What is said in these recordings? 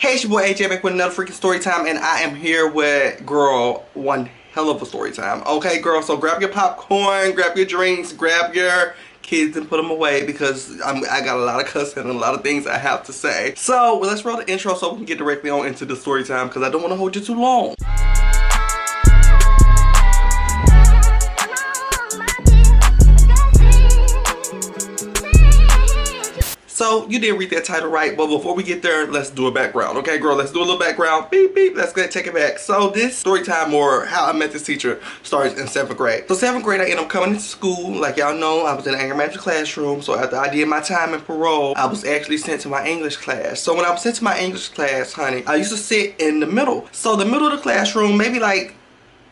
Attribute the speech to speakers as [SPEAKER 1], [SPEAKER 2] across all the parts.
[SPEAKER 1] Hey, it's your boy AJ back with another freaking story time, and I am here with, girl, one hell of a story time. Okay, girl, so grab your popcorn, grab your drinks, grab your kids and put them away because I got a lot of cussing and a lot of things I have to say. So, let's roll the intro so we can get directly on into the story time because I don't want to hold you too long. So, you did read that title right, but before we get there, let's do a background. Okay, girl, let's do a little background. Beep, beep, let's go take it back. So, this story time, or how I met this teacher, starts in 7th grade. So, 7th grade, I ended up coming into school. Like y'all know, I was in the anger management classroom. So, after I did my time in parole, I was actually sent to my English class. So, when I was sent to my English class, honey, I used to sit in the middle. So, the middle of the classroom, maybe like,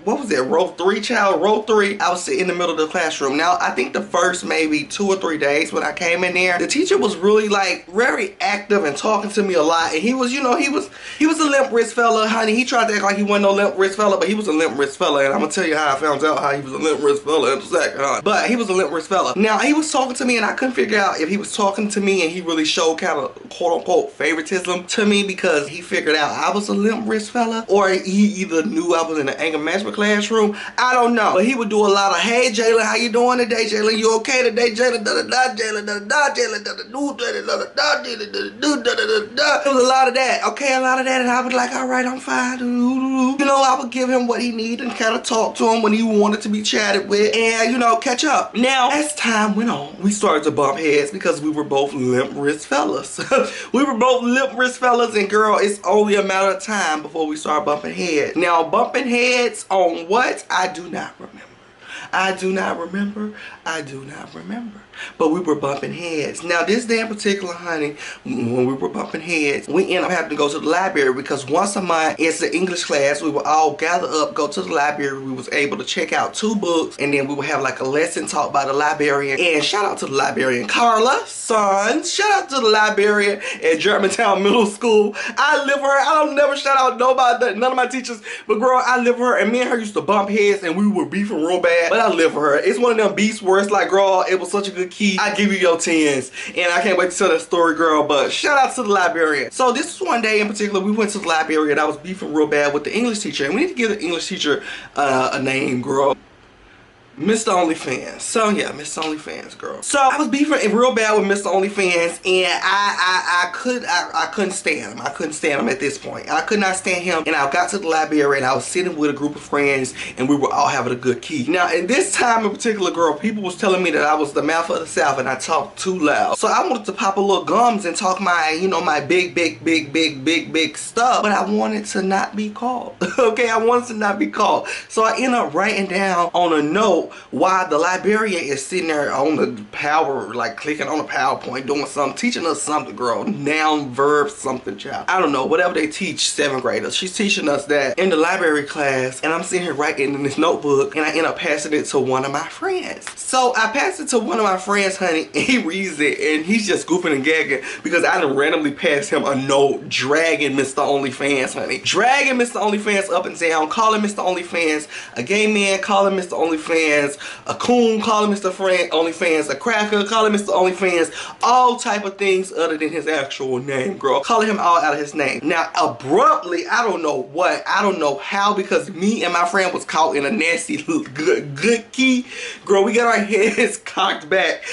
[SPEAKER 1] what was it, row 3, child? Row 3, I was sitting in the middle of the classroom. Now, I think the first maybe 2 or 3 days when I came in there, the teacher was really like very active and talking to me a lot. And he was, you know, he was a limp wrist fella, honey. He tried to act like he wasn't no limp wrist fella, but he was a limp wrist fella. And I'm gonna tell you how I found out how he was a limp wrist fella in a second, huh? But he was a limp wrist fella. Now, he was talking to me and I couldn't figure out if he was talking to me and he really showed kind of quote unquote favoritism to me because he figured out I was a limp wrist fella, or he either knew I was in the anger management classroom. I don't know. But he would do a lot of, hey Jalen, how you doing today, Jalen? You okay today, Jalen? Da-da-da, Jalen, da-da-da, Jalen, da-da-do, da-da-da-da, da-da-da-do, da-da-da-da. There was a lot of that. Okay, a lot of that. And I was like, all right, I'm fine. You know, I would give him what he needed and kind of talk to him when he wanted to be chatted with and, you know, catch up. Now, as time went on, we started to bump heads because we were both limp wrist fellas. We were both limp wrist fellas, and girl, it's only a matter of time before we start bumping heads. Now, bumping heads on what? I do not remember. I do not remember. I do not remember. But we were bumping heads. Now, this day in particular, honey, when we were bumping heads, we ended up having to go to the library because once a month, it's the English class. We would all gather up, go to the library. We was able to check out 2 books, and then we would have like a lesson taught by the librarian. And shout out to the librarian, Carla, son. Shout out to the librarian at Germantown Middle School. I live her. I don't never shout out nobody, none of my teachers, but girl, I live her. And me and her used to bump heads, and we were beefing real bad. But I live for her. It's one of them beats where it's like, girl, it was such a good key. I give you your 10s. And I can't wait to tell that story, girl. But shout out to the librarian. So this was one day in particular, we went to the library and I was beefing real bad with the English teacher. And we need to give the English teacher a name, girl. Mr. OnlyFans. So yeah, Mr. OnlyFans, girl. So I was beefing real bad with Mr. OnlyFans, and I couldn't stand him. I couldn't stand him at this point. I could not stand him, and I got to the library and I was sitting with a group of friends and we were all having a good key. Now, in this time in particular, girl, people was telling me that I was the mouth of the South and I talked too loud. So I wanted to pop a little gums and talk my, you know, my big stuff, but I wanted to not be called. Okay, I wanted to not be called. So I ended up writing down on a note while the librarian is sitting there on the power, like clicking on the PowerPoint, doing something, teaching us something, girl. Noun, verb, something, child. I don't know, whatever they teach 7th graders. She's teaching us that in the library class, and I'm sitting here writing in this notebook, and I end up passing it to one of my friends. So I passed it to one of my friends, honey, and he reads it, and he's just goofing and gagging because I done randomly passed him a note dragging Mr. OnlyFans, honey. Dragging Mr. OnlyFans up and down, calling Mr. OnlyFans a gay man, calling Mr. OnlyFans a coon, calling Mr. OnlyFans a cracker, calling Mr. OnlyFans all type of things other than his actual name, girl. Calling him all out of his name. Now, abruptly, I don't know what, I don't know how, because me and my friend was caught in a nasty good key. Girl, we got our heads cocked back.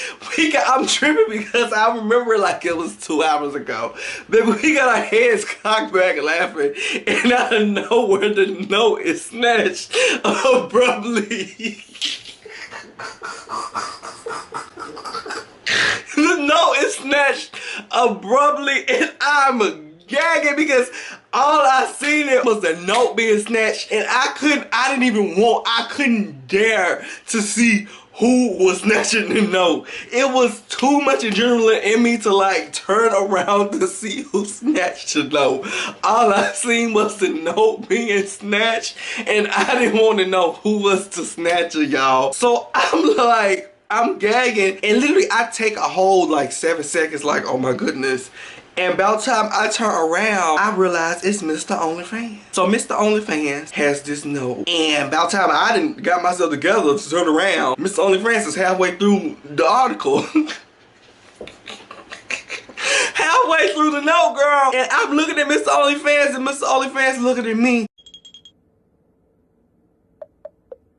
[SPEAKER 1] I'm tripping because I remember like it was 2 hours ago. But we got our heads cocked back laughing, and out of nowhere, the note is snatched abruptly. The note is snatched abruptly, and I'm gagging because all I seen it was the note being snatched, and I couldn't dare to see who was snatching the note. It was too much adrenaline in me to like turn around to see who snatched the note. All I seen was the note being snatched, and I didn't want to know who was the snatcher, y'all. So I'm gagging, and literally I take a whole like 7 seconds like, oh my goodness. And about time I turn around, I realize it's Mr. OnlyFans. So Mr. OnlyFans has this note. And about time I didn't got myself together to turn around, Mr. OnlyFans is halfway through the article. halfway through the note, girl, and I'm looking at Mr. OnlyFans, and Mr. OnlyFans looking at me.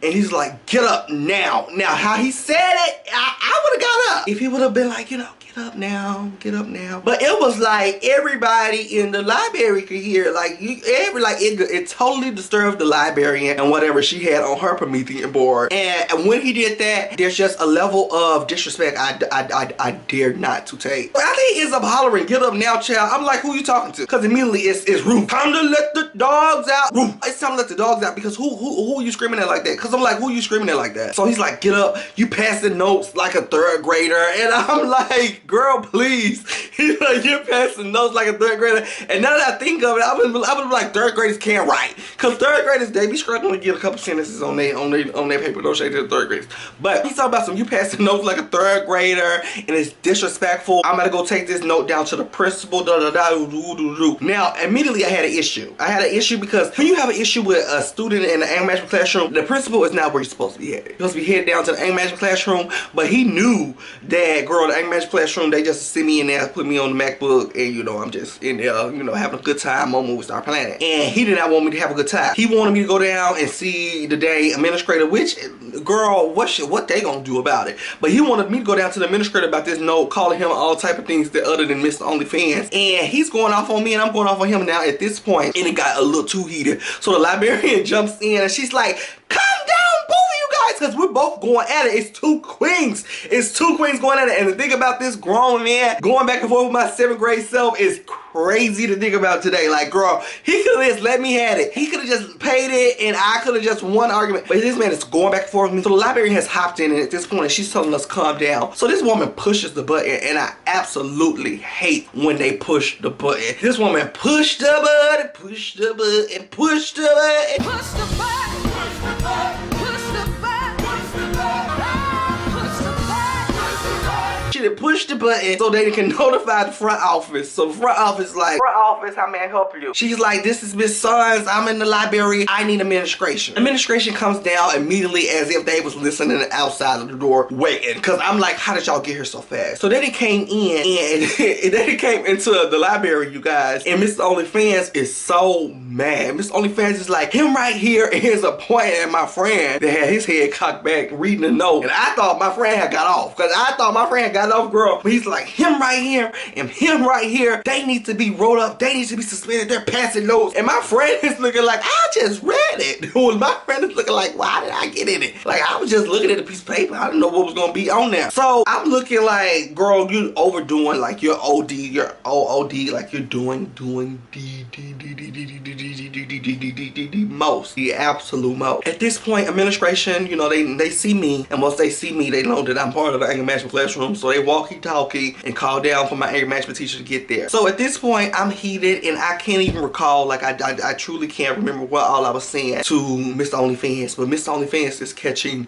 [SPEAKER 1] And he's like, get up now. Now, how he said it, I would have got up. If he would have been like, you know, get up now, get up now. But it was like everybody in the library could hear, like, it totally disturbed the librarian and whatever she had on her Promethean board. And when he did that, there's just a level of disrespect I dared not to take. I think he ends up hollering, get up now, child. I'm like, who you talking to? Because immediately it's Ruth. Time to let the dogs out. Ruth. It's time to let the dogs out because who are you screaming at like that? Because I'm like, who are you screaming at like that? So he's like, get up. You passing notes like a third grader. And I'm like, girl, please. He's like, you're passing notes like a third grader. And now that I think of it, I would be like, third graders can't write. Because third graders, they be struggling to get a couple sentences on their paper. No shade to the third graders. But he's talking about some, you passing notes like a third grader. And it's disrespectful. I'm going to go take this note down to the principal. Now, immediately I had an issue. I had an issue because when you have an issue with a student in the anger management classroom, the principal is not where you're supposed to be headed. You're supposed to be headed down to the anger management classroom, but he knew that, girl, the anger management classroom, they just sent me in there, put me on the MacBook, and, you know, I'm just in there, you know, having a good time moment we start planning. And he did not want me to have a good time. He wanted me to go down and see the day administrator, which, girl, what they gonna do about it? But he wanted me to go down to the administrator about this note, calling him all type of things that other than Mr. OnlyFans. And he's going off on me, and I'm going off on him now at this point, and it got a little too heated. So the librarian jumps in, and she's like, calm down, both of you guys, because we're both going at it. It's two queens. It's two queens going at it. And the thing about this grown man going back and forth with my 7th grade self is crazy to think about today. Like, girl, he could have just let me have it. He could have just paid it, and I could have just won argument. But this man is going back and forth with me. So the librarian has hopped in, and at this point, she's telling us calm down. So this woman pushes the button, and I absolutely hate when they push the button. This woman pushed the button, pushed the button, pushed the button. Push the button, push the button, push the button, push the button, push the button, push the button. She done pushed the button so they can notify the front office. So the front office like, front office, how may I help you? She's like, this is Miss Sons. I'm in the library. I need administration. Administration comes down immediately as if they was listening outside of the door waiting. Because I'm like, how did y'all get here so fast? So then it came in, and then it came into the library, you guys. And Mr. OnlyFans is so mad. Mr. OnlyFans is like, him right here, and here's a point at my friend that had his head cocked back reading the note. And I thought my friend had got off. Because I thought my friend had got off, girl. But he's like, him right here and him right here, they need to be rolled up. They need to be suspended. They're passing notes. And my friend is looking like, I just read it. Well, my friend is looking like, why did I get in it? Like, I was just looking at a piece of paper. I didn't know what was going to be on there. So I'm looking like, girl, you overdoing like your OD, your OOD, like you're doing most, the absolute most. At this point, administration, you know, they see me, and once they see me, they know that I'm part of the anger management classroom, so they walkie-talkie and call down for my anger management teacher to get there. So at this point, I'm heated, and I can't even recall, like I truly can't remember what all I was saying to Mr. OnlyFans, but Mr. OnlyFans is catching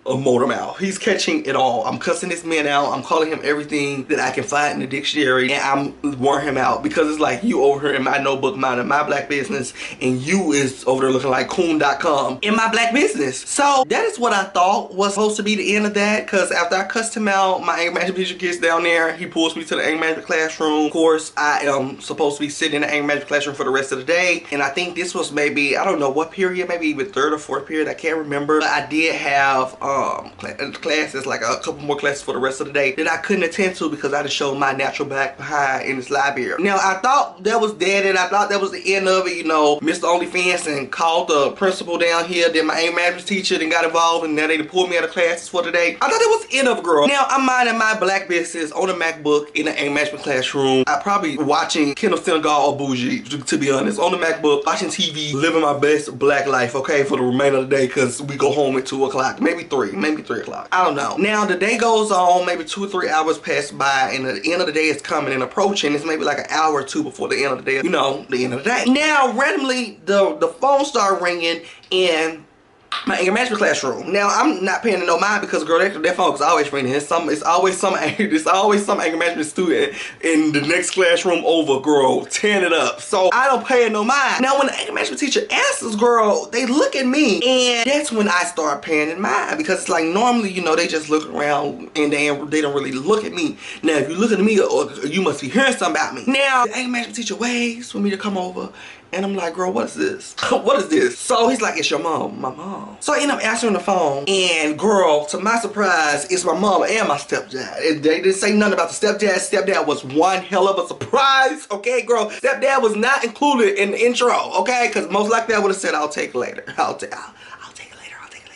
[SPEAKER 1] a motor mouth. He's catching it all. I'm cussing this man out. I'm calling him everything that I can find in the dictionary, and I'm wearing him out because it's like you over here in my notebook minding my black business, and you is over there looking like coon.com in my black business. So that is what I thought was supposed to be the end of that, because after I cussed him out, my anger management teacher gets down there. He pulls me to the anger management classroom. Of course, I am supposed to be sitting in the anger management classroom for the rest of the day, and I think this was maybe, I don't know what period, maybe even 3rd or 4th period, I can't remember, but I did have classes, like a couple more classes for the rest of the day that I couldn't attend to because I just showed my natural black behind in this library. Now, I thought that was dead, and I thought that was the end of it, you know. Mr. OnlyFans and called the principal down here, then my anger management teacher then got involved, and now they pulled me out of classes for today. I thought that was the end of it, girl. Now, I'm minding my black business on the MacBook in the anger management classroom. I probably watching Kendall Senegal or Bougie, to be honest, on the MacBook, watching TV, living my best black life, okay, for the remainder of the day, because we go home at 2 o'clock, maybe 3 o'clock. I don't know. Now the day goes on, maybe 2 or 3 hours pass by, and the end of the day is coming and approaching. It's maybe like an hour or 2 before the end of the day, you know, the end of the day. Now randomly the phone started ringing, and my anger management classroom. Now I'm not paying no mind because girl, that phone is always ringing. It's always some anger management student in the next classroom over, girl, tearing it up. So I don't pay no mind. Now when the anger management teacher answers, girl, they look at me, and that's when I start paying in mind, because it's like normally, you know, they just look around and they don't really look at me. Now if you look at me, or you must be hearing something about me. Now the anger management teacher waits for me to come over. And I'm like, girl, what is this? What is this? So he's like, it's your mom, my mom. So I end up answering the phone, and girl, to my surprise, it's my mom and my stepdad. And they didn't say nothing about the stepdad. Stepdad was one hell of a surprise, okay, girl? Stepdad was not included in the intro, okay? Because most likely I would have said, I'll take it later. I'll take it later.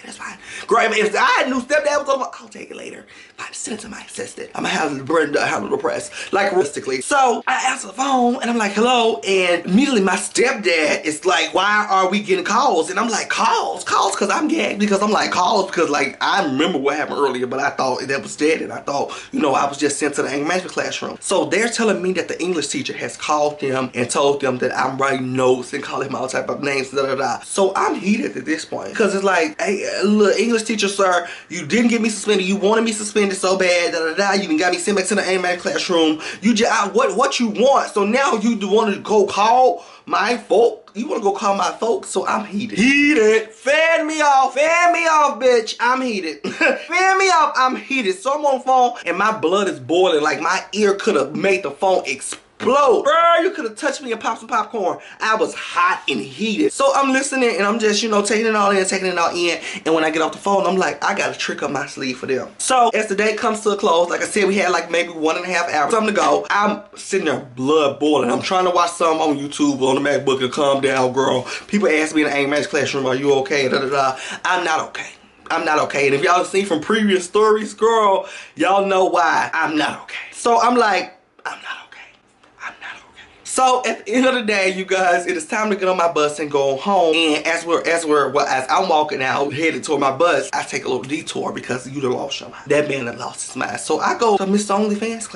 [SPEAKER 1] That's fine. Girl, if I knew stepdad was over, I'll take it later. If I send it to my assistant, I'm gonna have Brenda handle the press, like realistically. So I answer the phone and I'm like, hello, and immediately my stepdad is like, why are we getting calls? And I'm like, calls because I'm gagged, because I'm like, calls because like I remember what happened earlier, but I thought that was dead, and I thought, you know, I was just sent to the anger management classroom. So they're telling me that the English teacher has called them and told them that I'm writing notes and calling him all type of names, da da da. So I'm heated at this point, because it's like, hey, look, English teacher, sir, you didn't get me suspended. You wanted me suspended so bad, da da da. You done got me sent back to the anger management classroom. You just what you want? So now you want to go call my folk? You want to go call my folks? So I'm heated. Fan me off, bitch. I'm heated. Fan me off. I'm heated. So I'm on the phone and my blood is boiling. Like my ear could have made the phone explode. Girl, you could have touched me and popped some popcorn. I was hot and heated. So I'm listening and I'm just, you know, taking it all in. And when I get off the phone, I'm like, I got a trick up my sleeve for them. So as the day comes to a close, like I said, we had like maybe 1.5 hours, something to go. I'm sitting there blood boiling. I'm trying to watch some on YouTube on the MacBook and calm down, girl. People ask me in the anger management classroom, are you okay? Da da da. I'm not okay. I'm not okay. And if y'all seen from previous stories, girl, y'all know why I'm not okay. So I'm like, I'm not okay. So at the end of the day, you guys, it is time to get on my bus and go home. And as I'm walking out, headed toward my bus, I take a little detour because you done lost your mind. That man done lost his mind. So I go to Miss 0NLYFANS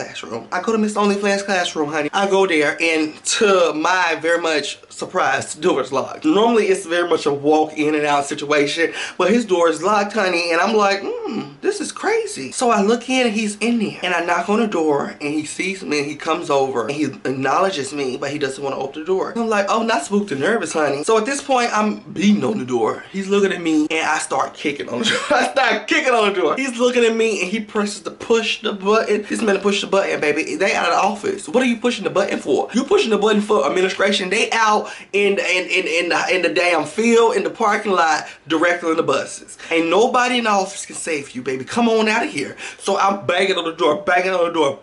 [SPEAKER 1] classroom. Honey. I go there, and to my very much surprise, the door is locked. Normally it's very much a walk in and out situation, but his door is locked, honey. And I'm like, this is crazy. So I look in and he's in there. And I knock on the door and he sees me and he comes over and he acknowledges me, but he doesn't want to open the door. I'm like, oh, not spooked and nervous, honey. So at this point, I'm beating on the door. He's looking at me and I start kicking on the door. He's looking at me and he presses the push the button. This man pushed the button, baby. They out of the office. What are you pushing the button for? You pushing the button for administration. They out in the damn field, in the parking lot, directly in the buses. Ain't nobody in the office can save you, baby. Come on out of here. So I'm banging on the door,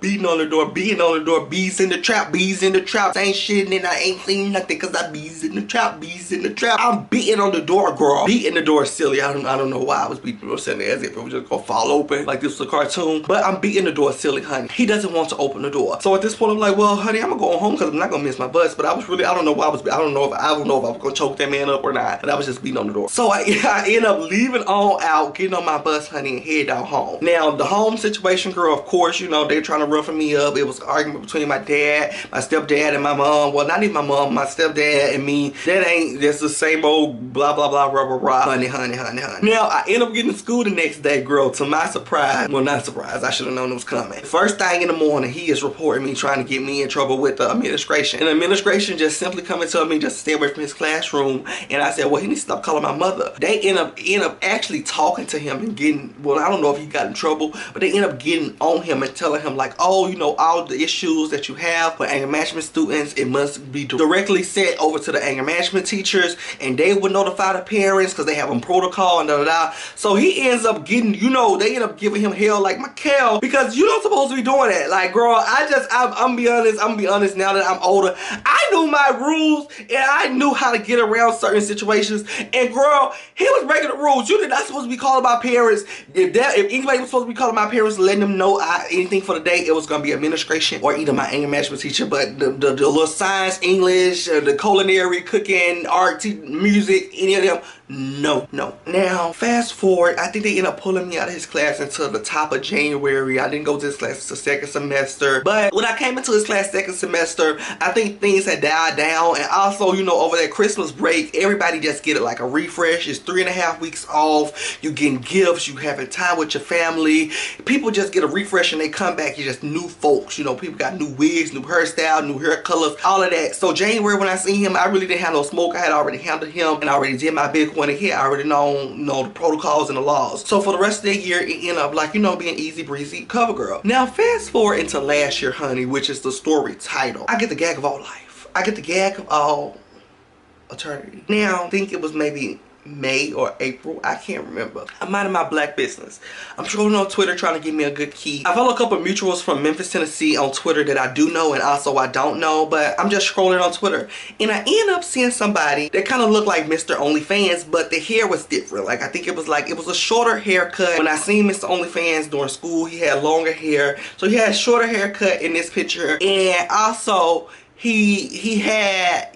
[SPEAKER 1] beating on the door, bees in the trap. I ain't shitting and I ain't cleaning nothing because I bees in the trap. I'm beating on the door, girl. Beating the door silly. I don't know why I was beating the door silly, as if it was just gonna fall open like this was a cartoon. But I'm beating the door silly, honey. He doesn't want to open the door. So at this point I'm like, well, honey, I'm gonna go home because I'm not gonna miss my bus. But I don't know if I was gonna choke that man up or not. But I was just beating on the door. So I end up leaving on out, getting on my bus, honey, and head out home. Now the home situation, girl, of course, you know, they're trying to roughen me up. It was an argument between my dad, my stepdad, and my mom. Well, not even my mom, my stepdad and me. That's the same old blah blah blah rah, honey. Now I end up getting to school the next day, girl. To my surprise, well, not surprise, I should have known it was coming. First thing in the morning, he is reporting me, trying to get me in trouble with the administration. And the administration just simply come and tell me just to stay away from his classroom. And I said, well, he needs to stop calling my mother. They end up actually talking to him and getting, well, I don't know if he got in trouble, but they end up getting on him and telling him like, oh, you know, all the issues that you have for anger management students, it must be directly sent over to the anger management teachers, and they would notify the parents because they have a protocol and da. So he ends up getting, you know, they end up giving him hell like Mikhail, because you don't supposed to be doing that. Like, girl, I'm gonna be honest now that I'm older. I knew my rules and I knew how to get around certain situations. And girl, he was breaking the rules. You did not supposed to be calling my parents. If anybody was supposed to be calling my parents, letting them know anything for the day, it was gonna be administration or either my anger management teacher. But the the little science, English, the culinary, cooking, art, music, any of them. No. Now, fast forward, I think they ended up pulling me out of his class until the top of January. I didn't go to his class until second semester. But when I came into his class second semester, I think things had died down. And also, you know, over that Christmas break, everybody just get it like a refresh. It's 3.5 weeks off. You getting gifts. You having time with your family. People just get a refresh and they come back. You're just new folks. You know, people got new wigs, new hairstyle, new hair colors, all of that. So January, when I seen him, I really didn't have no smoke. I had already handled him and I already did my big one here. I already know the protocols and the laws. So for the rest of the year, it ended up like, you know, being easy breezy cover girl. Now fast forward into last year, honey, which is the story title. I get the gag of all life. I get the gag of all eternity. Now I think it was maybe May or April, I can't remember. I'm minding my black business. I'm scrolling on Twitter trying to give me a good key. I follow a couple of mutuals from Memphis, Tennessee on Twitter that I do know and also I don't know, but I'm just scrolling on Twitter and I end up seeing somebody that kind of looked like Mr. OnlyFans, but the hair was different. Like I think it was a shorter haircut. When I seen Mr. OnlyFans during school, he had longer hair. So he had a shorter haircut in this picture, and also he had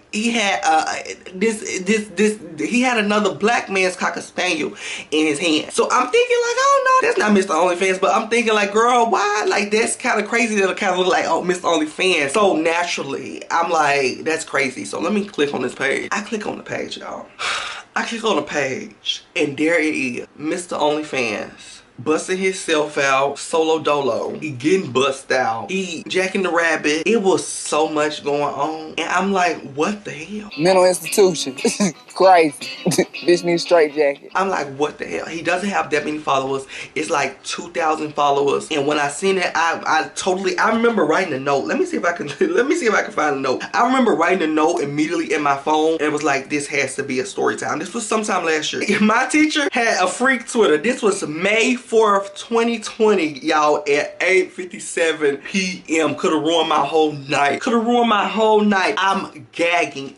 [SPEAKER 1] another black man's Cocker Spaniel in his hand. So I'm thinking like, oh no, that's not Mr. OnlyFans, but I'm thinking like, girl, why? Like that's kind of crazy that it kind of look like, oh, Mr. OnlyFans. So naturally, I'm like, that's crazy. So let me click on this page. I click on the page, y'all. I click on the page and there it is, Mr. OnlyFans. Busting himself out, solo dolo. He getting bust out. He jacking the rabbit. It was so much going on. And I'm like, what the hell?
[SPEAKER 2] Mental institution. Crazy. Bitch needs straight jacket.
[SPEAKER 1] I'm like, what the hell? He doesn't have that many followers. It's like 2,000 followers. And when I seen it, I remember writing a note. Let me see if I can find a note. I remember writing a note immediately in my phone. And it was like, this has to be a story time. This was sometime last year. My teacher had a freak Twitter. This was May 4th, 2020, y'all, at 8:57 p.m. Could have ruined my whole night. Could have ruined my whole night. I'm gagging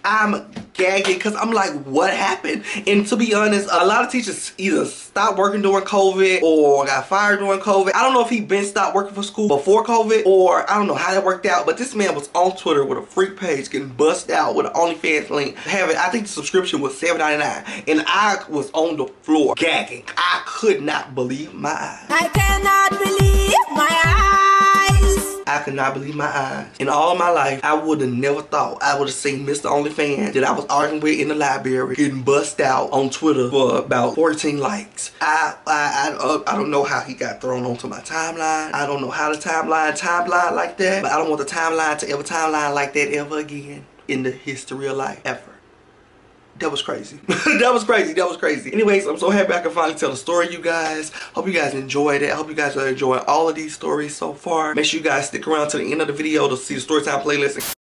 [SPEAKER 1] because I'm like, what happened? And to be honest, a lot of teachers either stopped working during COVID or got fired during COVID. I don't know if he been stopped working for school before COVID, or I don't know how that worked out, but this man was on Twitter with a freak page getting bust out with an OnlyFans link. I think the subscription was $7.99 and I was on the floor gagging. I could not believe my eyes.
[SPEAKER 3] I cannot believe my eyes.
[SPEAKER 1] I could not believe my eyes. In all of my life, I would have never thought I would have seen Mr. OnlyFans that I was arguing with in the library getting bust out on Twitter for about 14 likes. I don't know how he got thrown onto my timeline. I don't know how the timeline like that, but I don't want the timeline to ever timeline like that ever again in the history of life, ever. That was crazy. That was crazy. Anyways, I'm so happy I can finally tell the story, you guys. Hope you guys enjoyed it. I hope you guys are enjoying all of these stories so far. Make sure you guys stick around to the end of the video to see the Storytime playlist.